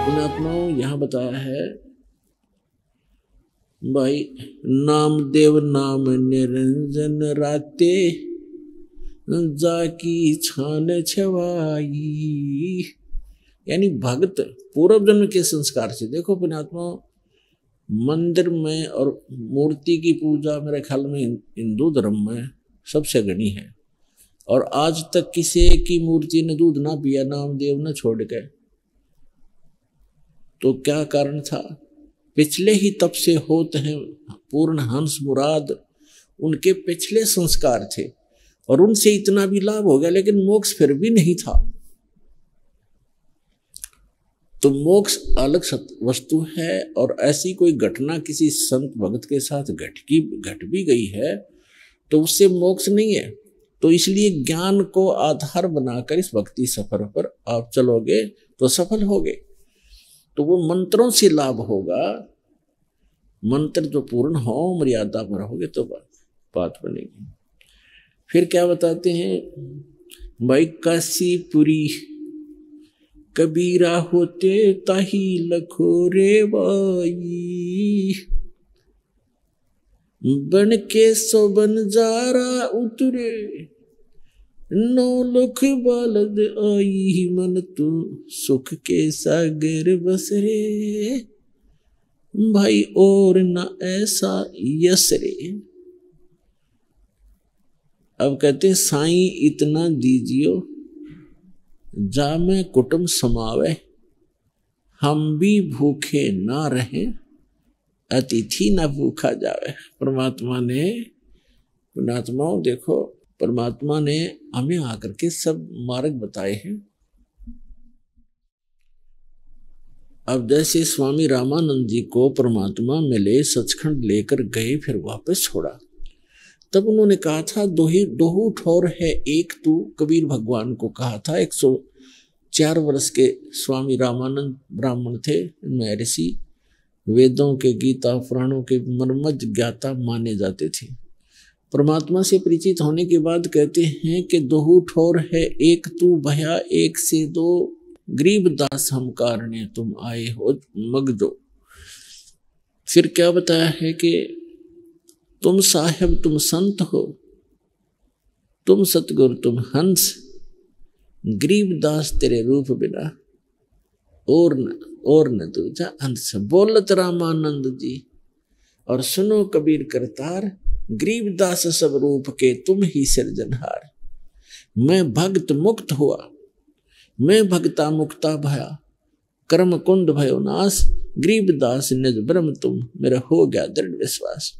पुण्यात्माओं यहाँ बताया है भाई, नाम देव नाम निरंजन राते जाकी छान छवाई। यानी भक्त पूर्व जन्म के संस्कार से। देखो पुण्यात्मा, मंदिर में और मूर्ति की पूजा मेरे ख्याल में हिंदू धर्म में सबसे गणी है, और आज तक किसी की मूर्ति ने दूध ना पिया, नामदेव न छोड़ के। तो क्या कारण था? पिछले ही तप से होते हैं पूर्ण हंस मुराद, उनके पिछले संस्कार थे और उनसे इतना भी लाभ हो गया, लेकिन मोक्ष फिर भी नहीं था। तो मोक्ष अलग वस्तु है, और ऐसी कोई घटना किसी संत भक्त के साथ घट भी गई है तो उससे मोक्ष नहीं है। तो इसलिए ज्ञान को आधार बनाकर इस भक्ति सफर पर आप चलोगे तो सफल होगे। तो वो मंत्रों से लाभ होगा, मंत्र जो पूर्ण हो, मर्यादा पर रहोगे तो बात बनेगी। फिर क्या बताते हैं भाई, काशीपुरी कबीरा होते ताही लखोरे बाई, बन के सो बंजारा उतरे, नौ लख बालद आई, मन तू सुख के सागर बसरे, भाई और न ऐसा यसरे। अब कहते साईं इतना दीजियो जामे कुटुंब समावे, हम भी भूखे ना रहें, अतिथि ना भूखा जावे। परमात्मा ने, पुण्यात्माओं देखो, परमात्मा ने हमें आकर के सब मार्ग बताए हैं। अब जैसे स्वामी रामानंद जी को परमात्मा मिले, सचखंड लेकर गए, फिर वापस छोड़ा, तब उन्होंने कहा था दोहू ठोर है एक तू, कबीर भगवान को कहा था। 104 वर्ष के स्वामी रामानंद ब्राह्मण थे, महर्षि, वेदों के, गीता पुराणों के मर्मज्ञ ज्ञाता माने जाते थे। परमात्मा से परिचित होने के बाद कहते हैं कि दोहू ठोर है एक तू, भया एक से दो, गरीब दास हम कारणे तुम आए हो मगजो। फिर क्या बताया है कि तुम साहेब तुम संत हो, तुम सतगुरु तुम हंस, गरीब दास तेरे रूप बिना और न दूजा हंस। बोलत रामानंद जी और सुनो कबीर करतार, गरीब दास सब रूप के तुम ही सिरजनहार। मैं भक्त मुक्त हुआ, मैं भक्ता मुक्ता भया, कर्म कुंड भयो नाश, गरीब दास निज ब्रह्म तुम, मेरा हो गया दृढ़ विश्वास।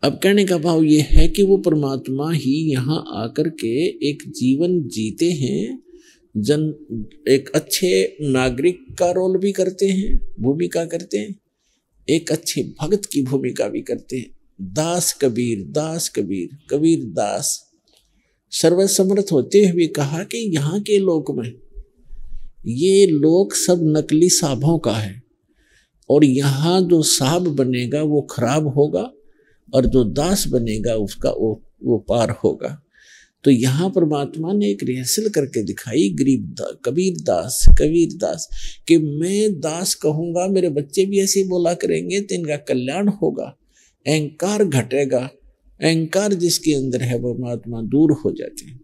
अब कहने का भाव ये है कि वो परमात्मा ही यहाँ आकर के एक जीवन जीते हैं, एक अच्छे नागरिक का रोल भी करते हैं, भूमिका करते हैं, एक अच्छे भक्त की भूमिका भी करते हैं। दास कबीर, कबीर दास। सर्वसमर्थ होते हुए कहा कि यहाँ के लोक में ये लोक सब नकली साहबों का है, और यहाँ जो साहब बनेगा वो खराब होगा, और जो दास बनेगा उसका वो पार होगा। तो यहाँ परमात्मा ने एक रिहर्सल करके दिखाई, कबीर दास कि मैं दास कहूँगा, मेरे बच्चे भी ऐसे बोला करेंगे तो इनका कल्याण होगा, अहंकार घटेगा, अहंकार जिसके अंदर है परमात्मा दूर हो जाते हैं।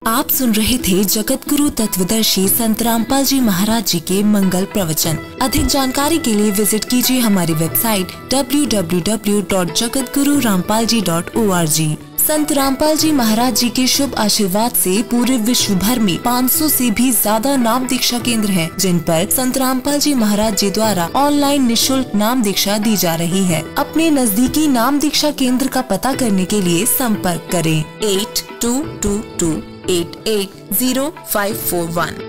आप सुन रहे थे जगत गुरु तत्वदर्शी संत रामपाल जी महाराज जी के मंगल प्रवचन। अधिक जानकारी के लिए विजिट कीजिए हमारी वेबसाइट www.jagatgururampalji.org। संत रामपाल जी महाराज जी के शुभ आशीर्वाद से पूरे विश्व भर में 500 से भी ज्यादा नाम दीक्षा केंद्र हैं, जिन पर संत रामपाल जी महाराज जी द्वारा ऑनलाइन निशुल्क नाम दीक्षा दी जा रही है। अपने नजदीकी नाम दीक्षा केंद्र का पता करने के लिए संपर्क करें 8222880541।